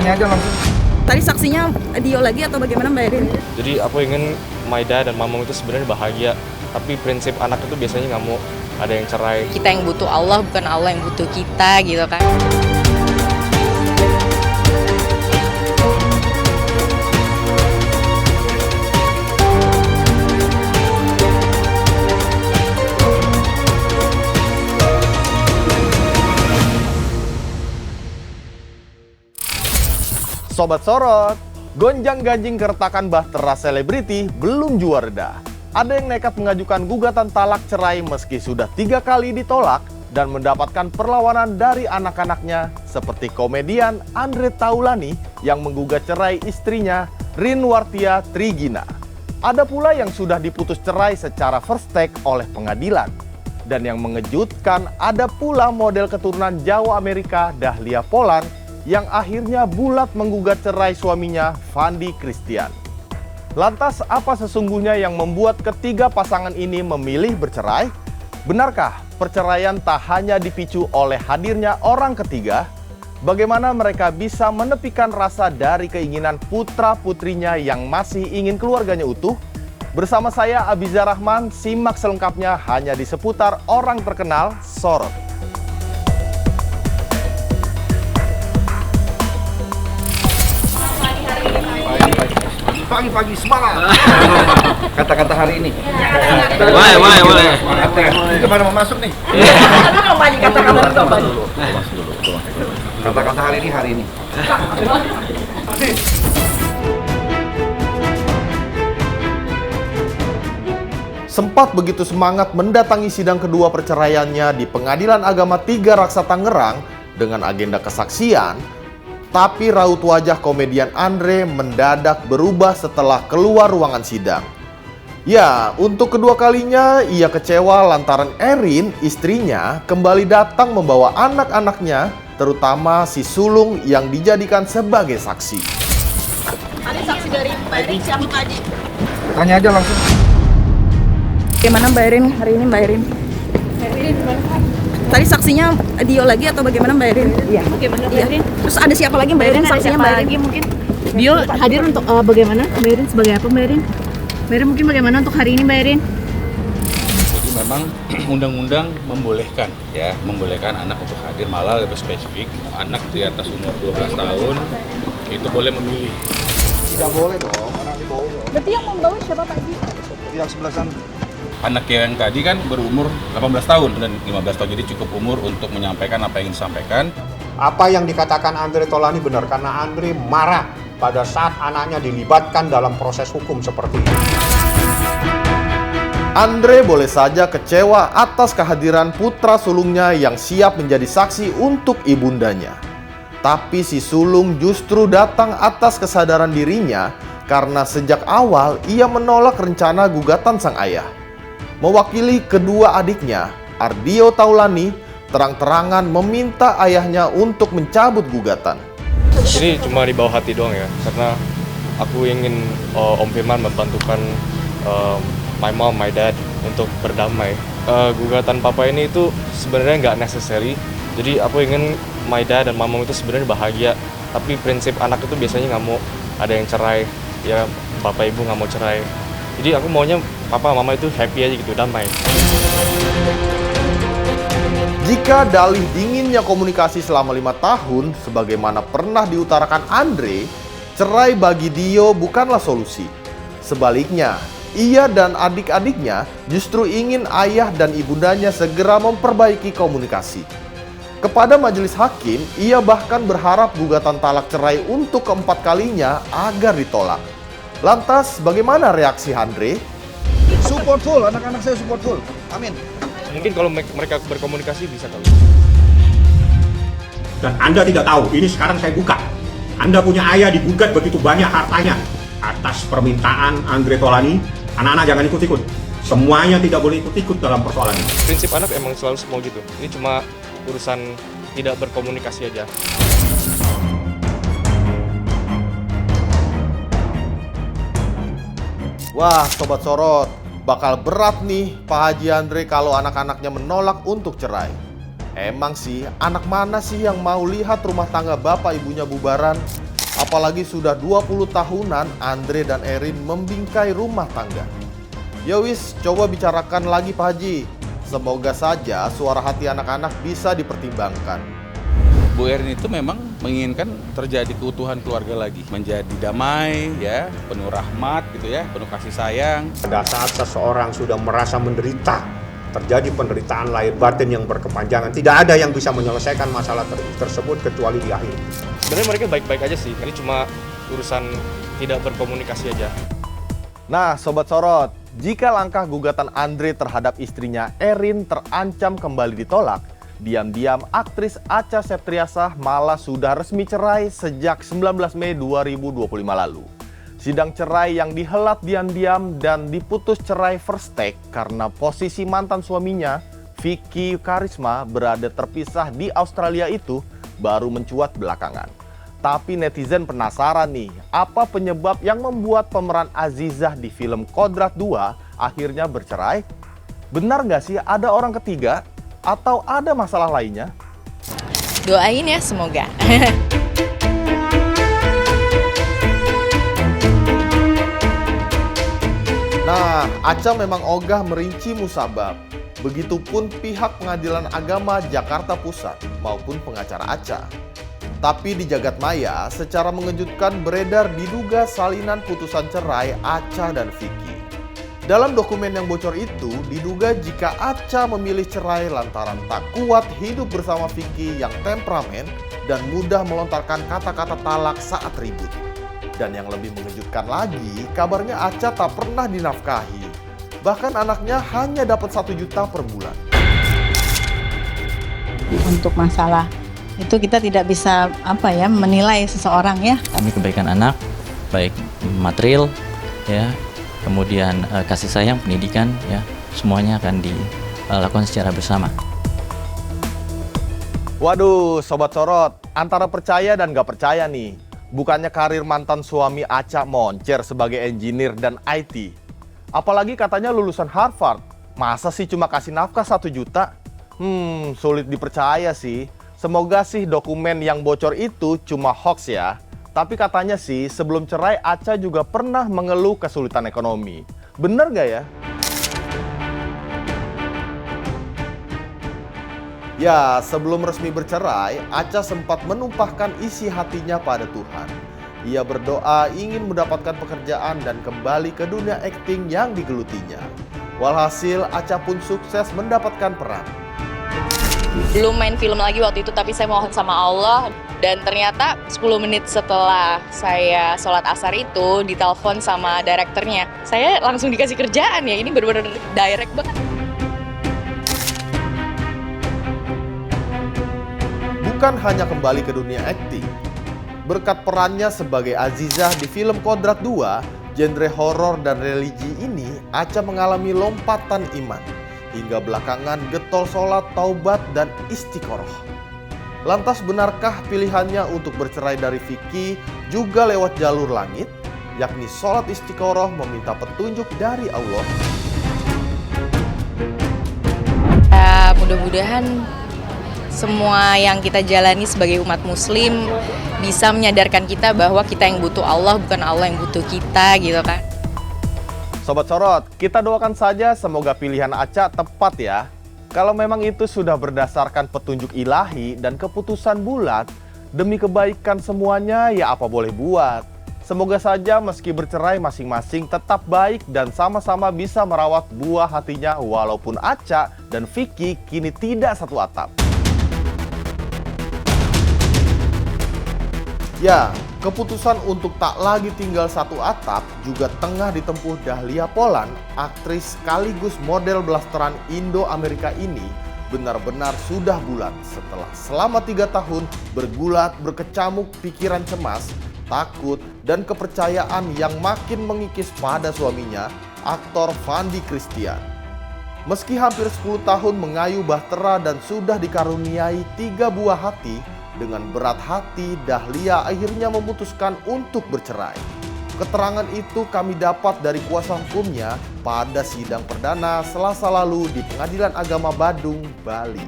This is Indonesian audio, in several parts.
Tanya aja langsung. Tadi saksinya Dio lagi atau bagaimana Mbak Erin? Jadi aku ingin my dad dan mamamu itu sebenarnya bahagia, tapi prinsip anak itu biasanya nggak mau ada yang cerai. Kita yang butuh Allah, bukan Allah yang butuh kita gitu kan. Sobat Sorot, gonjang-ganjing keretakan bahtera selebriti belum jua reda. Ada yang nekat mengajukan gugatan talak cerai meski sudah 3 kali ditolak dan mendapatkan perlawanan dari anak-anaknya seperti komedian Andre Taulany yang menggugat cerai istrinya Rinwartia Trigina. Ada pula yang sudah diputus cerai secara first take oleh pengadilan. Dan yang mengejutkan ada pula model keturunan Jawa Amerika Dahlia Polan yang akhirnya bulat menggugat cerai suaminya Fandi Christian. Lantas apa sesungguhnya yang membuat ketiga pasangan ini memilih bercerai? Benarkah perceraian tak hanya dipicu oleh hadirnya orang ketiga? Bagaimana mereka bisa menepikan rasa dari keinginan putra-putrinya yang masih ingin keluarganya utuh? Bersama saya Abiza Rahman, simak selengkapnya hanya di seputar orang terkenal Sorot. Pagi-pagi semangat. Kata-kata hari ini. Boleh. Itu pada mau masuk nih. Kata-kata hari ini. Sempat begitu semangat mendatangi sidang kedua perceraiannya di Pengadilan Agama 3 Raksa Tangerang dengan agenda kesaksian, tapi raut wajah komedian Andre mendadak berubah setelah keluar ruangan sidang. Ya, untuk kedua kalinya ia kecewa lantaran Erin, istrinya, kembali datang membawa anak-anaknya, terutama si sulung yang dijadikan sebagai saksi. Ada saksi dari Mbak Erin, siapa tadi? Tanya aja langsung. Bagaimana Mbak Erin hari ini Mbak Erin? Tadi saksinya Dio lagi atau bagaimana Mbak Erin? Iya. Bagaimana Mbak Erin? Terus ada siapa lagi Mbak Erin? Saksinya Mbak Erin lagi mungkin. Dio hadir untuk bagaimana Mbak Erin? Sebagai apa Mbak Erin? Mbak Erin mungkin bagaimana untuk hari ini Mbak Erin? Jadi memang undang-undang membolehkan anak untuk hadir, malah lebih spesifik anak di atas umur 12 tahun itu boleh memilih. Tidak boleh dong, anak dibawa. Berarti yang membawa siapa Pak Haji? Yang sebelah sana. Anak yang tadi kan berumur 18 tahun dan 15 tahun, jadi cukup umur untuk menyampaikan apa yang ingin disampaikan. Apa yang dikatakan Andre Taulany benar, karena Andre marah pada saat anaknya dilibatkan dalam proses hukum seperti ini. Andre boleh saja kecewa atas kehadiran putra sulungnya yang siap menjadi saksi untuk ibundanya. Tapi si sulung justru datang atas kesadaran dirinya karena sejak awal ia menolak rencana gugatan sang ayah. Mewakili kedua adiknya, Ardio Taulany terang-terangan meminta ayahnya untuk mencabut gugatan. Ini cuma di bawah hati doang ya, karena aku ingin Om Firman membantukan my mom, my dad untuk berdamai. Gugatan papa ini itu sebenarnya nggak necessary. Jadi aku ingin my dad dan mamamu itu sebenarnya bahagia, tapi prinsip anak itu biasanya nggak mau ada yang cerai. Ya bapak ibu nggak mau cerai. Jadi aku maunya papa mama itu happy aja gitu, damai. Jika dalih dinginnya komunikasi selama 5 tahun, sebagaimana pernah diutarakan Andre, cerai bagi Dio bukanlah solusi. Sebaliknya, ia dan adik-adiknya justru ingin ayah dan ibundanya segera memperbaiki komunikasi. Kepada majelis hakim, ia bahkan berharap gugatan talak cerai untuk keempat kalinya agar ditolak. Lantas, bagaimana reaksi Andre? Support full, anak-anak saya support full. Amin. Mungkin kalau mereka berkomunikasi bisa kali. Dan Anda tidak tahu, ini sekarang saya buka. Anda punya ayah digugat begitu banyak hartanya. Atas permintaan Andre Taulany, anak-anak jangan ikut-ikut. Semuanya tidak boleh ikut-ikut dalam persoalan ini. Prinsip anak emang selalu semua gitu. Ini cuma urusan tidak berkomunikasi aja. Wah, Sobat Sorot, bakal berat nih Pak Haji Andre kalau anak-anaknya menolak untuk cerai. Emang sih, anak mana sih yang mau lihat rumah tangga bapak ibunya bubaran? Apalagi sudah 20 tahunan Andre dan Erin membingkai rumah tangga. Yowis, coba bicarakan lagi Pak Haji. Semoga saja suara hati anak-anak bisa dipertimbangkan. Bu Erin itu memang menginginkan terjadi keutuhan keluarga lagi, menjadi damai, ya, penuh rahmat, gitu ya, penuh kasih sayang. Pada saat seseorang sudah merasa menderita, terjadi penderitaan lahir batin yang berkepanjangan, tidak ada yang bisa menyelesaikan masalah tersebut kecuali di akhir. Sebenarnya mereka baik-baik aja sih, ini cuma urusan tidak berkomunikasi aja. Nah, Sobat Sorot, jika langkah gugatan Andre terhadap istrinya Erin terancam kembali ditolak, diam-diam aktris Acha Septriasa malah sudah resmi cerai sejak 19 Mei 2025 lalu. Sidang cerai yang dihelat diam-diam dan diputus cerai first take karena posisi mantan suaminya, Vicky Karisma, berada terpisah di Australia itu baru mencuat belakangan. Tapi netizen penasaran nih, apa penyebab yang membuat pemeran Azizah di film Kodrat 2 akhirnya bercerai? Benar nggak sih ada orang ketiga? Atau ada masalah lainnya? Doain ya semoga. Nah, Acha memang ogah merinci musabab. Begitupun pihak Pengadilan Agama Jakarta Pusat maupun pengacara Acha. Tapi di jagat maya, secara mengejutkan beredar diduga salinan putusan cerai Acha dan Vicky. Dalam dokumen yang bocor itu, diduga jika Acha memilih cerai lantaran tak kuat hidup bersama Vicky yang temperamen dan mudah melontarkan kata-kata talak saat ribut. Dan yang lebih mengejutkan lagi, kabarnya Acha tak pernah dinafkahi. Bahkan anaknya hanya dapat 1 juta per bulan. Untuk masalah itu kita tidak bisa menilai seseorang ya. Demi kebaikan anak, baik material ya, kemudian kasih sayang, pendidikan ya, semuanya akan dilakukan secara bersama. Waduh, Sobat Sorot, antara percaya dan gak percaya nih. Bukannya karir mantan suami Acha moncer sebagai engineer dan IT. Apalagi katanya lulusan Harvard. Masa sih cuma kasih nafkah 1 juta? Sulit dipercaya sih. Semoga sih dokumen yang bocor itu cuma hoax ya. Tapi katanya sih sebelum cerai Acha juga pernah mengeluh kesulitan ekonomi. Bener gak ya? Ya, sebelum resmi bercerai, Acha sempat menumpahkan isi hatinya pada Tuhan. Ia berdoa ingin mendapatkan pekerjaan dan kembali ke dunia akting yang digelutinya. Walhasil, Acha pun sukses mendapatkan peran. Belum main film lagi waktu itu, tapi saya mohon sama Allah. Dan ternyata 10 menit setelah saya sholat asar itu, ditelepon sama direkturnya. Saya langsung dikasih kerjaan ya, ini benar-benar direct banget. Bukan hanya kembali ke dunia akting. Berkat perannya sebagai Azizah di film Kodrat 2, genre horor dan religi ini, Acha mengalami lompatan iman. Hingga belakangan getol sholat, taubat, dan istiqoroh. Lantas benarkah pilihannya untuk bercerai dari Vicky juga lewat jalur langit? Yakni sholat istiqoroh meminta petunjuk dari Allah. Mudah-mudahan semua yang kita jalani sebagai umat muslim bisa menyadarkan kita bahwa kita yang butuh Allah, bukan Allah yang butuh kita gitu kan. Sobat Sorot, kita doakan saja semoga pilihan Acha tepat ya. Kalau memang itu sudah berdasarkan petunjuk ilahi dan keputusan bulat, demi kebaikan semuanya ya apa boleh buat. Semoga saja meski bercerai masing-masing tetap baik dan sama-sama bisa merawat buah hatinya walaupun Acha dan Vicky kini tidak satu atap. Ya, keputusan untuk tak lagi tinggal satu atap juga tengah ditempuh Dahlia Poland, aktris sekaligus model blasteran Indo-Amerika ini benar-benar sudah bulat setelah selama 3 tahun bergulat, berkecamuk pikiran cemas, takut, dan kepercayaan yang makin mengikis pada suaminya, aktor Fandi Christian. Meski hampir 10 tahun mengayuh bahtera dan sudah dikaruniai 3 buah hati, dengan berat hati, Dahlia akhirnya memutuskan untuk bercerai. Keterangan itu kami dapat dari kuasa hukumnya pada sidang perdana Selasa lalu di Pengadilan Agama Badung, Bali.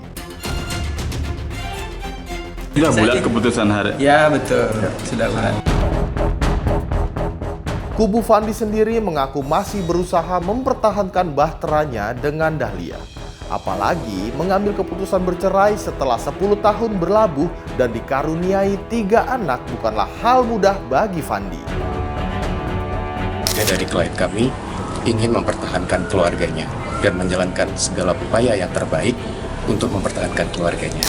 Sudah bulat keputusan hari? Ya betul, sudah bulat. Kubu Fandi sendiri mengaku masih berusaha mempertahankan bahteranya dengan Dahlia. Apalagi mengambil keputusan bercerai setelah 10 tahun berlabuh dan dikaruniai 3 anak bukanlah hal mudah bagi Fandi. Dari klien kami ingin mempertahankan keluarganya dan menjalankan segala upaya yang terbaik untuk mempertahankan keluarganya.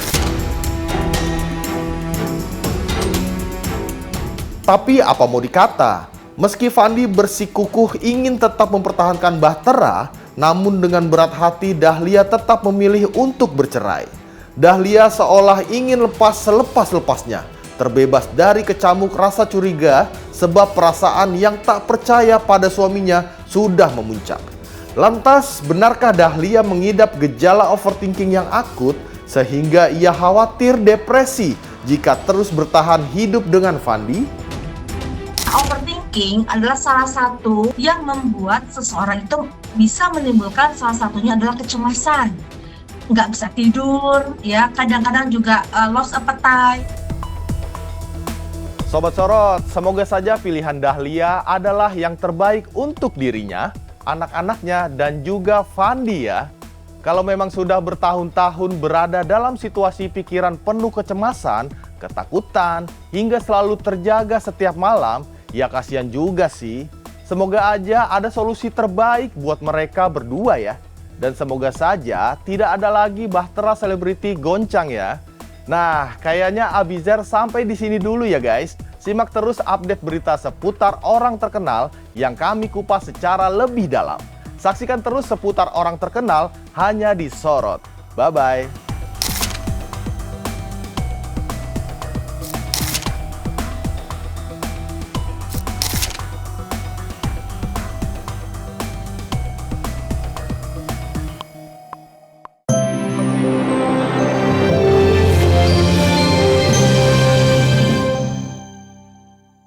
Tapi apa mau dikata, meski Fandi bersikukuh ingin tetap mempertahankan bahtera, namun dengan berat hati Dahlia tetap memilih untuk bercerai. Dahlia seolah ingin lepas selepas-lepasnya, terbebas dari kecamuk rasa curiga sebab perasaan yang tak percaya pada suaminya sudah memuncak. Lantas, benarkah Dahlia mengidap gejala overthinking yang akut sehingga ia khawatir depresi jika terus bertahan hidup dengan Fandi? Overthinking adalah salah satu yang membuat seseorang itu bisa menimbulkan, salah satunya adalah kecemasan, nggak bisa tidur, ya kadang-kadang juga lost appetite. Sobat Sorot, semoga saja pilihan Dahlia adalah yang terbaik untuk dirinya, anak-anaknya, dan juga Fandi ya. Kalau memang sudah bertahun-tahun berada dalam situasi pikiran penuh kecemasan, ketakutan, hingga selalu terjaga setiap malam, ya kasihan juga sih. Semoga aja ada solusi terbaik buat mereka berdua ya. Dan semoga saja tidak ada lagi bahtera selebriti goncang ya. Nah, kayaknya Abizer sampai di sini dulu ya guys. Simak terus update berita seputar orang terkenal yang kami kupas secara lebih dalam. Saksikan terus seputar orang terkenal hanya di Sorot. Bye-bye.